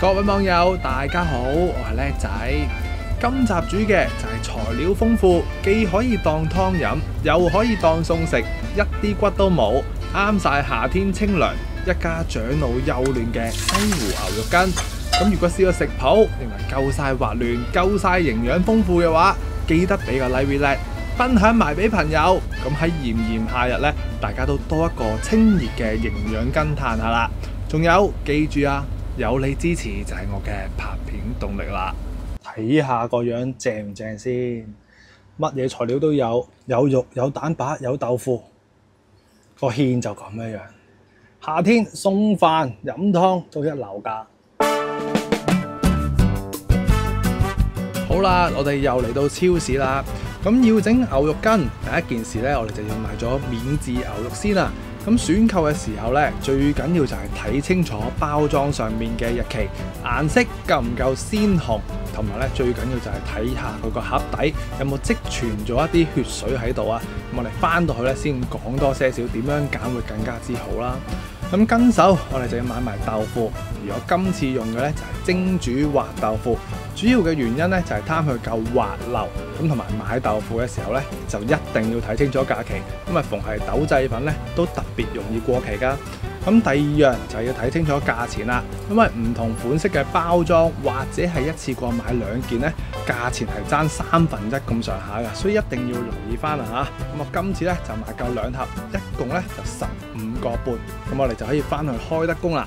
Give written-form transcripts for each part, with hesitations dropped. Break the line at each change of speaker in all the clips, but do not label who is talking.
各位網友，大家好，我係叻仔。今集煮嘅就係材料豐富，既可以當湯飲，又可以當餸食，一啲骨都冇，啱晒夏天清涼，一家長老幼嫩嘅西湖牛肉羹。咁如果試過食譜，認為夠晒滑嫩，夠晒營養豐富嘅話，記得俾個 like 叻，分享埋俾朋友。咁喺炎炎夏日呢，大家都多一個清熱嘅營養羹嘆下啦。仲有記住啊！有你支持就係我嘅拍片動力啦！睇下個樣正唔正先？乜嘢材料都有，有肉、有蛋白、有豆腐，個芡就咁樣。夏天餸飯飲湯都一流㗎。好啦，我哋又嚟到超市啦。咁要整牛肉羹，第一件事呢，我哋就要買咗免治牛肉先啦。咁選購嘅時候呢，最緊要就係睇清楚包裝上面嘅日期、顏色夠唔夠鮮紅，同埋咧最緊要就係睇下佢個盒底有冇積存咗一啲血水喺度啊！咁我哋翻到去咧先講多些少點樣揀會更加之好啦。咁跟手我哋就要買埋豆腐，而我今次用嘅咧就係蒸煮滑豆腐，主要嘅原因咧就係貪佢夠滑溜，咁同埋買豆腐嘅時候咧就一定要睇清楚價期，因為逢係豆製品咧都特別容易過期㗎。咁第二樣就係要睇清楚價錢啦，因為唔同款式嘅包裝或者係一次過買兩件咧，價錢係爭1/3咁上下㗎，所以一定要留意翻啦嚇。咁我今次咧就買夠2盒，一共咧就15個半，咁我哋就可以翻去開得工啦。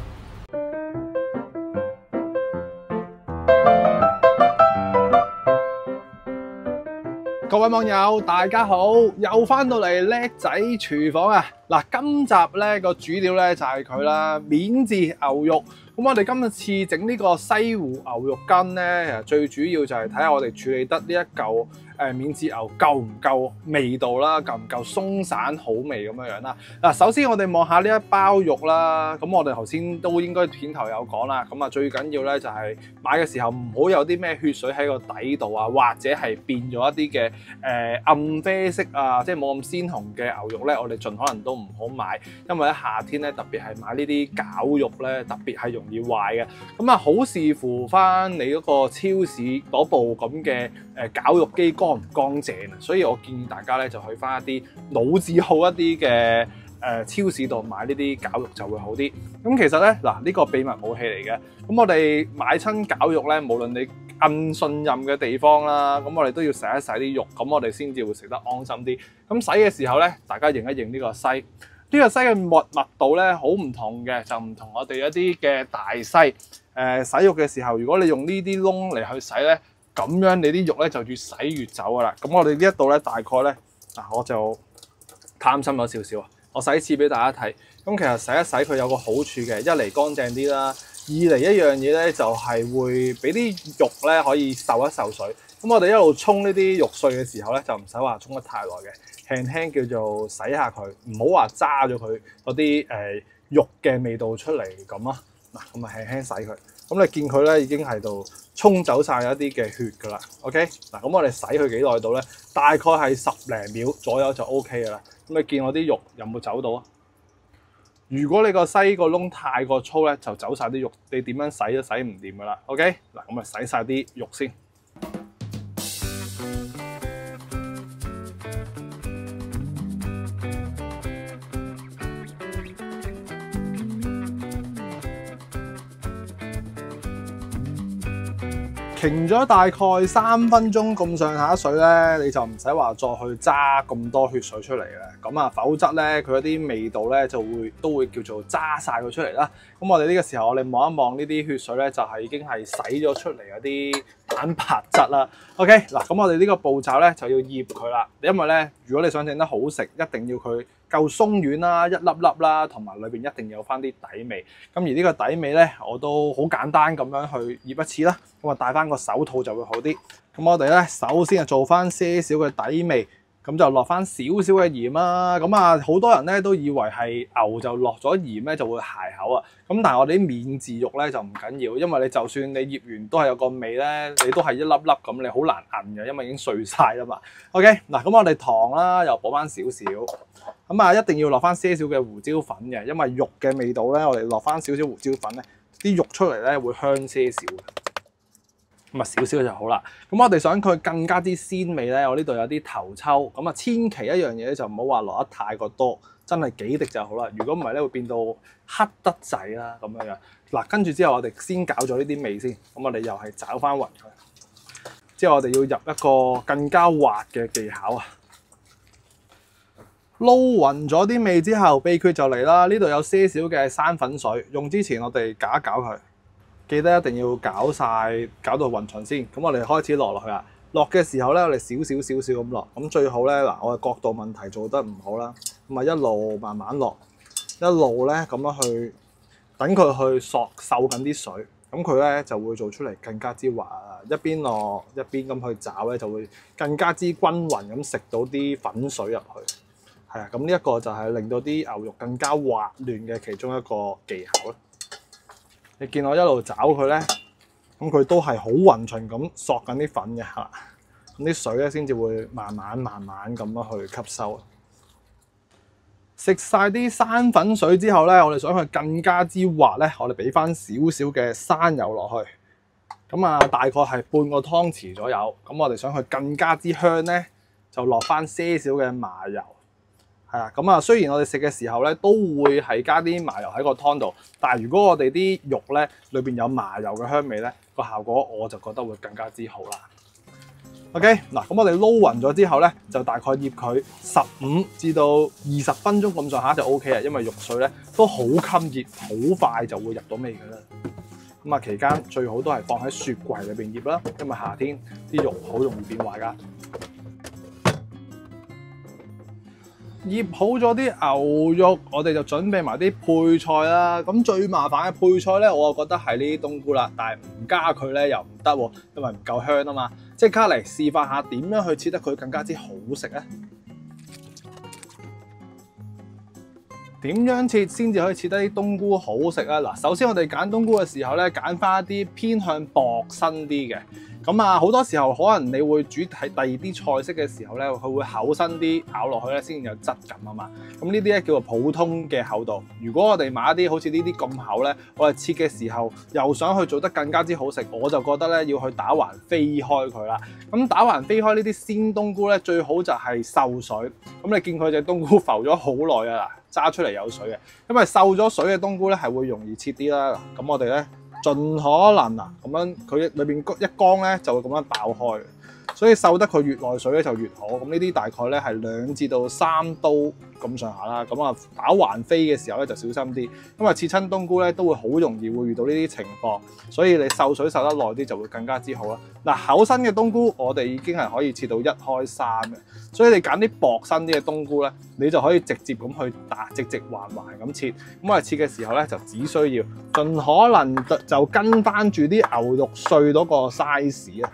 各位網友，大家好，又翻到嚟叻仔廚房啊！嗱，今集咧個主料咧就係佢啦，免治牛肉。咁我哋今次整呢個西湖牛肉羹咧，其實最主要就係睇下我哋處理得呢一嚿免治牛夠唔夠味道啦，夠唔夠鬆散好味咁樣啦。嗱，首先我哋望下呢一包肉啦，咁我哋頭先都應該片頭有講啦。咁啊，最緊要咧就係買嘅時候唔好有啲咩血水喺個底度啊，或者係變咗一啲嘅暗啡色啊，即係冇咁鮮紅嘅牛肉咧，我哋盡可能都唔好買，因為喺夏天咧特別係買呢啲絞肉咧，特別係容易壞嘅。咁啊，好視乎翻你嗰個超市嗰部咁嘅絞肉機乾唔乾淨啊，所以我建議大家咧就去翻一啲老字號一啲嘅超市度買呢啲絞肉就會好啲。咁其實咧嗱，呢個秘密武器嚟嘅。咁我哋買親絞肉咧，無論你按信任嘅地方啦，咁我哋都要洗一洗啲肉，咁我哋先至會食得安心啲。咁洗嘅時候咧，大家認一認呢個篩，呢個篩嘅密度咧好唔同嘅，就唔同我哋一啲嘅大篩。洗肉嘅時候，如果你用呢啲窿嚟去洗咧，咁樣你啲肉咧就越洗越走噶啦。咁我哋呢一度咧大概咧，嗱我就貪心咗少少，我洗一次俾大家睇。咁其實洗一洗佢有個好處嘅，一嚟乾淨啲啦，二嚟一樣嘢咧就係會俾啲肉咧可以受一受水。咁我哋一路沖呢啲肉碎嘅時候咧，就唔使話沖得太耐嘅，輕輕叫做洗下佢，唔好話揸咗佢嗰啲肉嘅味道出嚟咁啊。嗱，咁啊輕輕洗佢。咁你見佢咧已經喺度沖走晒一啲嘅血噶啦 ，OK？ 嗱，咁我哋洗佢幾耐到咧？大概係10零秒左右就 OK 噶啦。咁你見我啲肉有冇走到啊？如果你個篩個窿太過粗咧，就走晒啲肉，你點樣洗都洗唔掂噶啦 ，OK？ 嗱，咁啊洗晒啲肉先。停咗大概3分鐘咁上下水咧，你就唔使話再去揸咁多血水出嚟嘅，咁啊，否則咧佢嗰啲味道咧都會叫做揸晒佢出嚟啦。咁我哋呢個時候，我哋望一望呢啲血水咧，就係已經係洗咗出嚟嗰啲蛋白質啦。OK， 嗱，咁我哋呢個步驟咧就要醃佢啦，因為咧如果你想整得好食，一定要佢夠鬆軟啦，一粒粒啦，同埋裏邊一定有翻啲底味。咁而呢個底味咧，我都好簡單咁樣去醃一次啦。咁啊，戴翻個手套就會好啲。咁我哋咧首先就做翻些少嘅底味，咁就落翻少少嘅鹽啦。咁啊，好多人咧都以為係牛就落咗鹽咧就會鞋口啊。咁但係我哋啲免治肉咧就唔緊要，因為你就算你醃完都係有個味咧，你都係一粒粒咁，你好難韌嘅，因為已經碎晒啦嘛。OK， 嗱，咁我哋糖啦又補翻少少。咁啊，一定要落翻些少嘅胡椒粉嘅，因為肉嘅味道咧，我哋落翻少少胡椒粉咧，啲肉出嚟咧會香些少。咁啊少少就好啦。咁我哋想佢更加之鮮味咧，我呢度有啲頭抽。咁啊千祈一樣嘢就唔好話落得太過多，真係幾滴就好啦。如果唔係咧，會變到黑得滯啦咁樣樣。嗱，跟住之後我哋先搞咗呢啲味先。咁我哋又係找翻勻佢。之後我哋要入一個更加滑嘅技巧啊！撈勻咗啲味之後，秘訣就嚟啦。呢度有些少嘅生粉水，用之前我哋攪一攪佢。記得一定要攪晒，攪到勻勻先。咁我哋開始落去啦。落嘅時候咧，我哋少少咁落。咁最好咧，嗱，我嘅角度問題做得唔好啦。咁啊一路慢慢落，一路咧咁樣去等佢去嗦緊啲水。咁佢咧就會做出嚟更加之滑。一邊落一邊咁去攪咧，就會更加之均勻咁食到啲粉水入去。係啊，咁呢一個就係令到啲牛肉更加滑嫩嘅其中一個技巧啦。你見我一路攪佢咧，咁佢都係好勻循咁嗦緊啲粉嘅嚇，咁啲水咧先至會慢慢咁樣去吸收。食晒啲生粉水之後咧，我哋想佢更加之滑咧，我哋俾翻少少嘅生油落去，咁啊大概係半個湯匙左右。咁我哋想佢更加之香咧，就落翻些少嘅麻油。係啊，咁啊，雖然我哋食嘅時候咧都會係加啲麻油喺個湯度，但係如果我哋啲肉咧裏邊有麻油嘅香味咧，個效果我就覺得會更加之好啦。OK， 嗱，咁我哋撈勻咗之後咧，就大概醃佢15至到20分鐘咁上下就 OK 啊，因為肉水咧都好襟熱，好快就會入到味㗎啦。咁啊，期間最好都係放喺雪櫃裏邊醃啦，因為夏天啲肉好容易變壞㗎。醃好咗啲牛肉，我哋就準備埋啲配菜啦。咁最麻煩嘅配菜咧，我就覺得係呢啲冬菇啦。但係唔加佢咧又唔得喎，因為唔夠香啊嘛。即刻嚟示範下點樣去切得佢更加之好食咧？點樣切先至可以切得啲冬菇好食啊？嗱，首先我哋揀冬菇嘅時候咧，揀翻一啲偏向薄身啲嘅。咁啊，好多時候可能你會煮喺第二啲菜式嘅時候咧，佢會厚身啲，咬落去咧先有質感啊嘛。咁呢啲咧叫做普通嘅厚度。如果我哋買一啲好似呢啲咁厚咧，我哋切嘅時候又想去做得更加之好食，我就覺得咧要去打橫飛開佢啦。咁打橫飛開呢啲鮮冬菇咧，最好就係受水。咁你見佢隻冬菇浮咗好耐啊，揸出嚟有水嘅，因為受咗水嘅冬菇咧係會容易切啲啦。咁我哋咧盡可能咁樣，佢裏邊一缸咧就會咁樣爆開，所以受得佢越耐水咧就越好。咁呢啲大概咧係2至到3刀咁上下啦。咁啊打橫飛嘅時候咧就小心啲，因為切親冬菇咧都會好容易會遇到呢啲情況，所以你受水受得耐啲就會更加之好啦。嗱，厚身嘅冬菇我哋已經係可以切到1開3嘅，所以你揀啲薄身啲嘅冬菇咧，你就可以直接咁去打，直橫咁切。咁我哋切嘅時候咧就只需要盡可能就跟翻住啲牛肉碎嗰個 size 啊，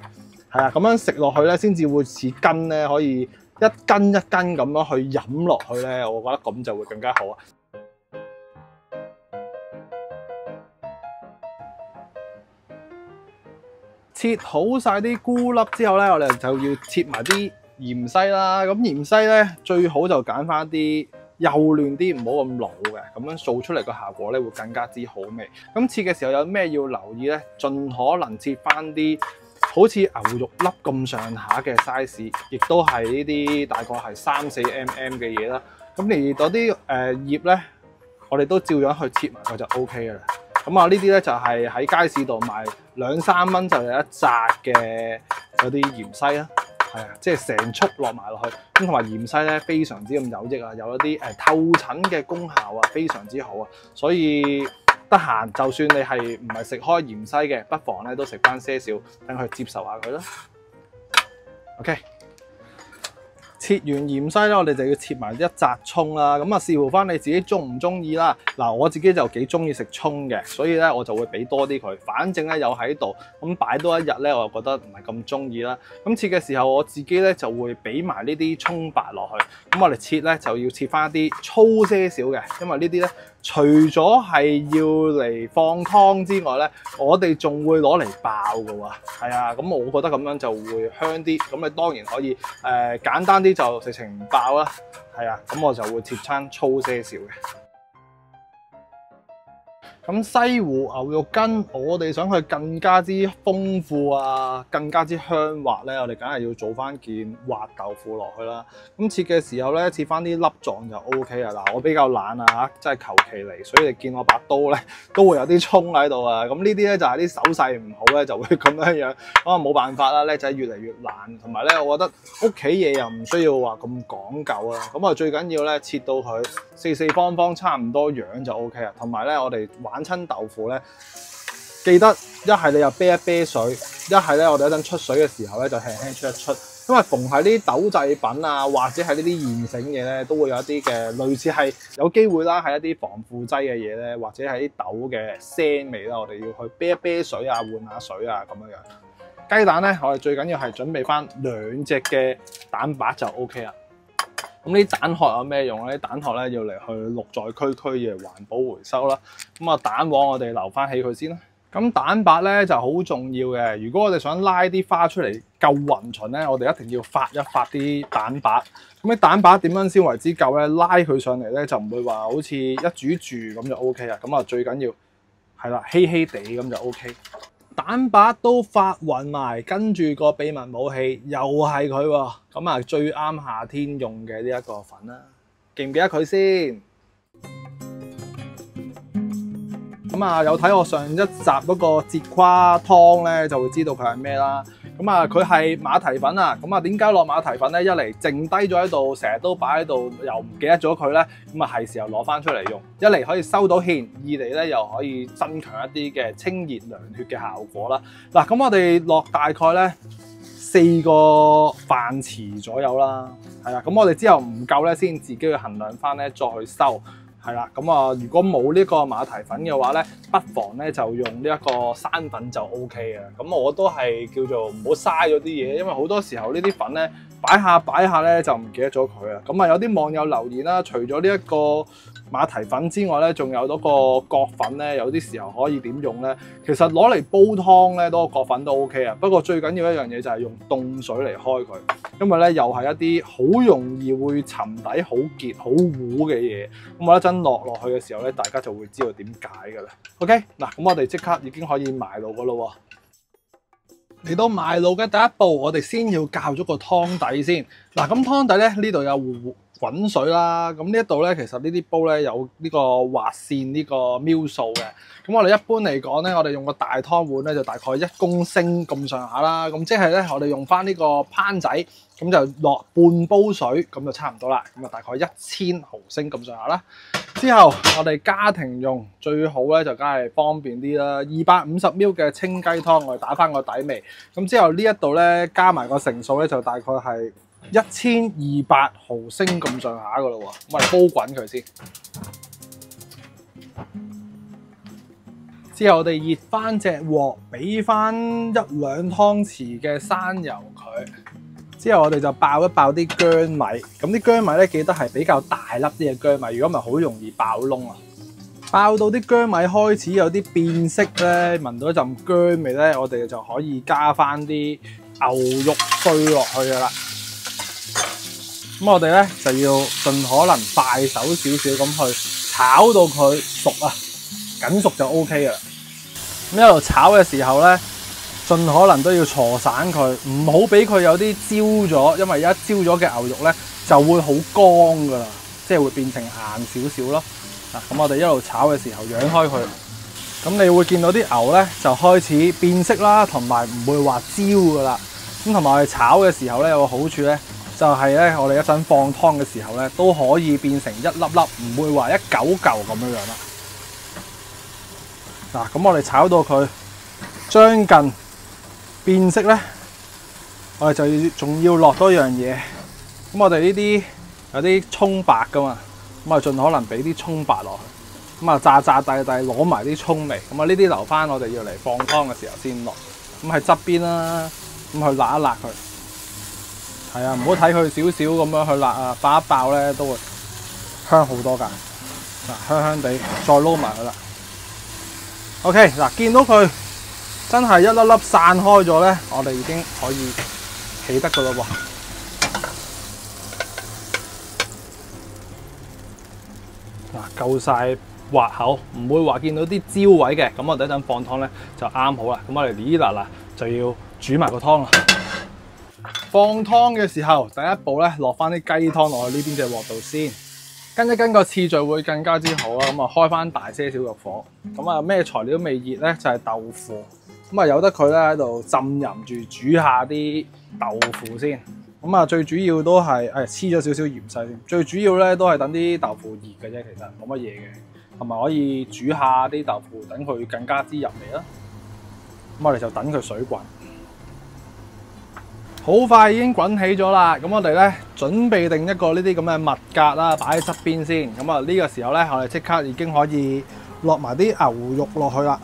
係啊，咁樣食落去咧先至會似羹咧，可以一羹一羹咁樣去飲落去咧，我覺得咁就會更加好啊！切好晒啲菇粒之後咧，我哋就要切埋啲芫茜啦。咁芫茜咧最好就揀翻啲幼嫩啲，唔好咁老嘅，咁樣做出嚟個效果咧會更加之好味。咁切嘅時候有咩要留意咧？盡可能切翻啲好似牛肉粒咁上下嘅 size， 亦都係呢啲大概係3-4 mm 嘅嘢啦。咁而嗰啲葉咧，我哋都照樣去切埋佢就 OK 嘅啦。咁啊，呢啲咧就係喺街市度賣2-3蚊就有一紮嘅嗰啲芫茜啦，係啊，即係成束落埋落去。咁同埋芫茜咧非常之咁有益啊，有一啲透疹嘅功效啊，非常之好啊。所以得閒就算你係唔係食開芫茜嘅，不妨咧都食翻些少，等佢接受下佢啦。OK。切完芫茜咧，我哋就要切埋一紮葱啦。咁啊，視乎翻你自己中唔中意啦。嗱，我自己就幾中意食葱嘅，所以咧我就會俾多啲佢。反正咧有喺度，咁擺多一日咧，我就覺得唔係咁中意啦。咁切嘅時候，我自己咧就會俾埋呢啲葱白落去。咁我哋切咧就要切翻啲粗些少嘅，因為呢啲咧除咗係要嚟放湯之外咧，我哋仲會攞嚟爆㗎喎。係啊，咁我覺得咁樣就會香啲。咁你當然可以簡單啲就直情唔爆啦。係啊，咁我就會切餐粗些少嘅。咁西湖牛肉羹，我哋想佢更加之豐富啊，更加之香滑咧，我哋梗係要做翻件滑豆腐落去啦。咁切嘅時候咧，切翻啲粒狀就 O K 啊。嗱，我比較懶啊嚇，真係求其嚟，所以你見我把刀咧都會有啲葱喺度啊。咁呢啲咧就係啲手勢唔好咧，就會咁樣樣。咁啊冇辦法啦，叻仔越嚟越懶，同埋咧，我覺得屋企嘢又唔需要話咁講究啊。咁啊最緊要咧切到佢四四方方差唔多樣就 O K 啊。同埋咧，我哋玩親豆腐咧，記得一係你又啤一啤水，一係咧我哋一陣出水嘅時候咧就輕輕出一出，因為逢係呢啲豆製品啊，或者係呢啲現成嘢咧，都會有一啲嘅類似係有機會啦，係一啲防腐劑嘅嘢咧，或者係啲豆嘅腥味啦，我哋要去啤一啤水啊，換下水啊咁樣樣。雞蛋咧，我哋最緊要係準備翻2隻嘅蛋白就 O K 啦。咁呢啲蛋殼有咩用咧？啲蛋殼咧要嚟去綠在區區嘅環保回收啦。咁啊蛋黃我哋留翻起佢先啦。咁蛋白咧就好重要嘅。如果我哋想拉啲花出嚟夠勻勻咧，我哋一定要發一發啲蛋白。咁啲蛋白點樣先為之夠咧？拉佢上嚟咧就唔會話好似一煮住咁就 O K 啦。咁啊最緊要係啦，稀稀地咁就 O K。蛋白都發勻埋，跟住個秘密武器又係佢喎，咁啊最啱夏天用嘅呢一個粉啦，記唔記得佢先？咁啊有睇我上一集嗰個節瓜湯咧，就會知道佢係咩啦。咁啊佢係馬蹄粉啊，咁啊點解落馬蹄粉咧？一嚟剩低咗喺度，成日都擺喺度，又唔記得咗佢咧，咁啊係時候攞翻出嚟用。一嚟可以收到芡，二嚟咧又可以增強一啲嘅清熱涼血嘅效果啦。嗱，咁我哋落大概咧4個飯匙左右啦，係啦。咁我哋之後唔夠咧，先自己去衡量翻咧，再去收。係啦，咁啊，如果冇呢個馬蹄粉嘅話咧，不妨咧就用呢一個生粉就 O K 嘅。咁我都係叫做唔好嘥咗啲嘢，因為好多時候呢啲粉咧擺下咧就唔記得咗佢啊。咁啊有啲網友留言啦，除咗呢一個馬蹄粉之外咧，仲有嗰個角粉咧，有啲時候可以點用咧？其實攞嚟煲湯咧，嗰個角粉都 O K 啊。不過最緊要一樣嘢就係用凍水嚟開佢，因為咧又係一啲好容易會沉底、好結、好糊嘅嘢。咁我一陣落去嘅時候咧，大家就會知道點解㗎啦。OK， 嗱，咁我哋即刻已經可以埋爐㗎咯喎。嚟到埋爐嘅第一步，我哋先要校咗個湯底先。嗱，咁湯底咧呢度有滾水啦，咁呢一度咧其實呢啲煲咧有呢個劃線呢個秒數嘅。咁我哋一般嚟講咧，我哋用個大湯碗咧就大概1公升咁上下啦。咁即係咧我哋用翻呢個烹仔，咁就落半煲水，咁就差唔多啦。咁啊大概1000毫升咁上下啦。之後我哋家庭用最好咧就梗係方便啲啦，250ml 嘅清雞湯我哋打翻個底味。咁之後呢一度咧加埋個成數咧就大概係1200毫升咁上下噶咯喎，咁我哋煲滾佢先。之後我哋熱翻隻鑊，俾翻1-2湯匙嘅生油佢。之後我哋就爆一爆啲薑米，咁啲薑米咧記得係比較大粒啲嘅薑米，如果唔係好容易爆燶啊。爆到啲薑米開始有啲變色咧，聞到一陣薑味咧，我哋就可以加翻啲牛肉碎落去噶啦。咁我哋咧就要盡可能快手少少咁去炒到佢熟啊，緊熟就 OK 噶啦。咁一路炒嘅時候咧，盡可能都要搓散佢，唔好俾佢有啲焦咗，因為一焦咗嘅牛肉咧就會好乾噶啦，即係會變成硬少少咯。嗱，咁我哋一路炒嘅時候揚開佢，咁你會見到啲牛咧就開始變色啦，同埋唔會話焦噶啦。咁同埋我哋炒嘅時候咧有個好處咧，就係咧我哋一陣放湯嘅時候咧都可以變成一粒粒，唔會話一嚿嚿咁樣樣啦。嗱，咁我哋炒到佢將近變色咧，我哋就仲要落多樣嘢。咁我哋呢啲有啲葱白噶嘛，咁啊盡可能俾啲葱白落去，咁啊炸地攞埋啲葱味。咁啊呢啲留翻我哋要嚟放湯嘅時候先落。咁喺側邊啦，咁去辣一辣佢。係啊，唔好睇佢少少咁樣去辣啊，爆一爆咧都會香好多㗎。嗱，香香地再撈埋佢啦。OK， 嗱，見到佢真係一粒粒散開咗咧，我哋已經可以起得㗎喇喎。嗱，夠晒滑口，唔會話見到啲焦位嘅。咁我哋一陣放湯咧就啱好啦。咁我哋呢嗱就要煮埋個湯啦。放湯嘅時候，第一步咧落翻啲雞湯落去呢邊隻鑊度先，跟一跟個次序會更加之好啦。咁啊開翻大些少嘅火，咁啊咩材料未熱咧就係豆腐，咁啊由得佢咧喺度浸淫住煮下啲豆腐先。咁啊最主要都係黐咗少少鹽細添，最主要咧都係等啲豆腐熱嘅啫，其實冇乜嘢嘅，同埋可以煮下啲豆腐，等佢更加之入味啦。咁我哋就等佢水滾。好快已經滾起咗啦，咁我哋咧準備定一個呢啲咁嘅蜜格啦，擺喺側邊先。咁啊呢個時候咧，我哋即刻已經可以落埋啲牛肉落去啦。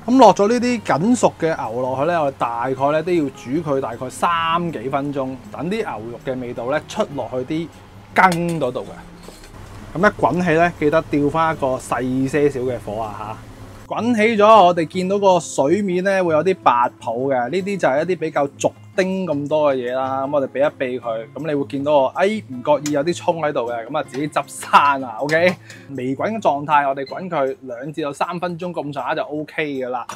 咁落咗呢啲緊熟嘅牛落去咧，我哋大概咧都要煮佢大概3幾分鐘，等啲牛肉嘅味道咧出落去啲羹嗰度嘅。咁一滾起咧，記得調翻一個細些少嘅火啊嚇！滾起咗，我哋見到個水面咧會有啲白泡嘅，呢啲就係一啲比較俗丁咁多嘅嘢啦。咁我哋避一避佢，咁你會見到我唔覺意有啲葱喺度嘅，咁啊自己執生啊 ，OK？ 微滾嘅狀態，我哋滾佢2至到3分鐘咁上下就 OK 嘅啦。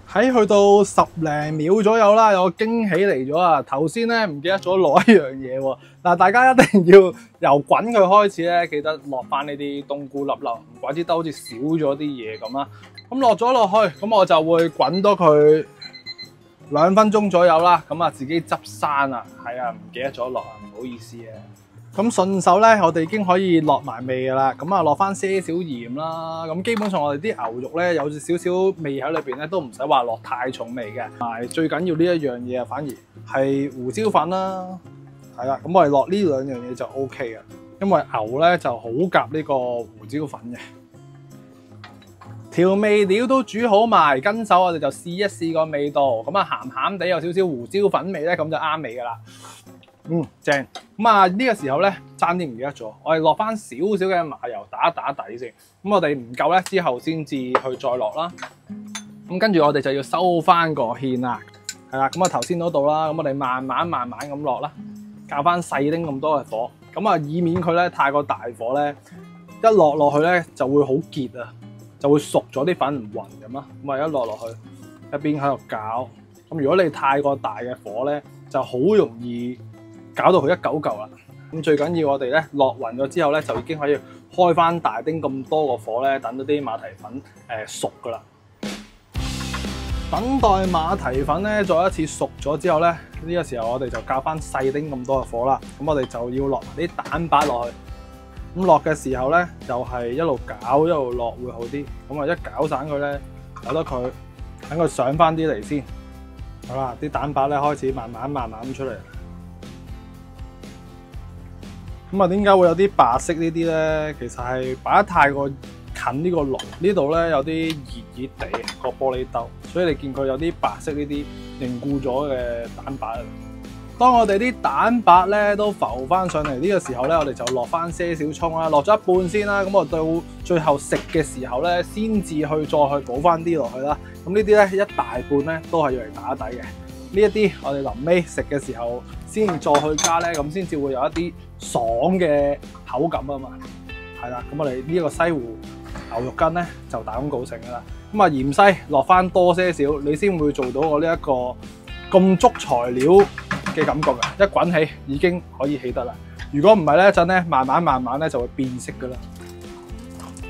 喺去到10零秒左右啦，有個驚喜嚟咗啊！頭先咧唔記得咗攞一樣嘢喎。嗱，大家一定要由滾佢開始咧，記得落翻呢啲冬菇粒粒，唔怪之得好似少咗啲嘢咁啦。咁落咗落去，咁我就會滾多佢2分鐘左右啦。咁啊自己執生啦，係啊，唔記得咗落啊，唔好意思啊。咁順手咧，我哋已經可以落埋味噶啦。咁啊，落翻些少鹽啦。咁基本上我哋啲牛肉咧有少少味喺裏邊咧，都唔使話落太重味嘅。係最緊要呢一樣嘢啊，反而係胡椒粉啦。係啦，咁我哋落呢2樣嘢就 OK 嘅，因為牛咧就好夾呢個胡椒粉嘅。調味料都煮好埋，跟手我哋就試一試個味道。咁啊鹹鹹地有少少胡椒粉味咧，咁就啱味噶啦。正。咁啊呢個時候咧，爭啲唔記得咗，我哋落翻少少嘅麻油打一打底先。咁我哋唔夠咧，之後先至去再落啦。咁跟住我哋就要收翻個芡啦。係啦，咁啊頭先嗰度啦，咁我哋慢慢咁落啦，較翻細丁咁多嘅火。咁啊以免佢咧太過大火咧，一落去咧就會好結啊，就會熟咗啲粉唔勻咁啊。咁啊一落去，一邊喺度攪。咁如果你太過大嘅火咧，就好容易搞到佢一嚿嚿啦。咁最緊要我哋咧落勻咗之後咧，就已經可以開翻大丁咁多個火咧，等到啲馬蹄粉熟噶啦。等待馬蹄粉咧再一次熟咗之後咧，呢個時候我哋就較翻細丁咁多嘅火啦。咁我哋就要落埋啲蛋白落去。咁落嘅時候咧，就係一路攪一路落會好啲。咁啊一攪散佢咧，由得佢等佢上翻啲嚟先。好啦，啲蛋白咧開始慢慢咁出嚟。咁啊，點解會有啲白色呢啲咧？其實係擺得太過近呢個爐，呢度咧有啲熱地個玻璃兜，所以你見佢有啲白色呢啲凝固咗嘅蛋白。當我哋啲蛋白咧都浮翻上嚟呢個時候咧，我哋就落翻些少葱啦，落咗一半先啦。咁我到最後食嘅時候咧，先至去再去補翻啲落去啦。咁呢啲咧一大半咧都係用嚟打底嘅。呢一啲我哋臨尾食嘅時候先再去加咧，咁先至會有一啲爽嘅口感啊嘛。係啦，咁我哋呢個西湖牛肉羹咧就大功告成噶啦。咁啊芫茜落翻多些少，你先會做到我呢一個咁足材料嘅感覺嘅。一滾起已經可以起得啦。如果唔係咧，一陣咧慢慢咧就會變色噶啦。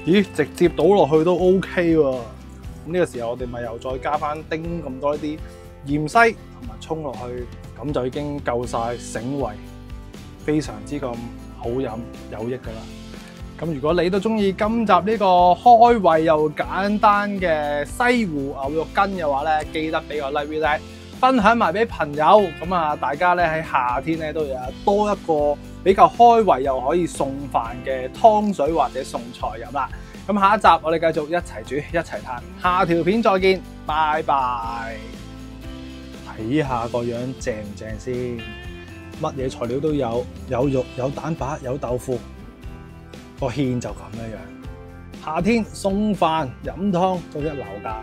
咦，直接倒落去都 OK 喎。咁呢個時候我哋咪又再加翻丁咁多啲芫茜同埋葱落去，咁就已經夠晒醒胃，非常之咁好飲有益噶啦。咁如果你都中意今集呢個開胃又簡單嘅西湖牛肉羹嘅話咧，記得俾個 like 分享埋俾朋友。咁啊，大家咧喺夏天咧都有多一個比較開胃又可以送飯嘅湯水或者餸菜飲啦。咁下一集我哋繼續一齊煮一齊嘆，下條片再見，拜拜。睇下個樣正唔正先？乜嘢材料都有，有肉有蛋白有豆腐，個芡就咁樣樣。夏天送飯飲湯都一流㗎。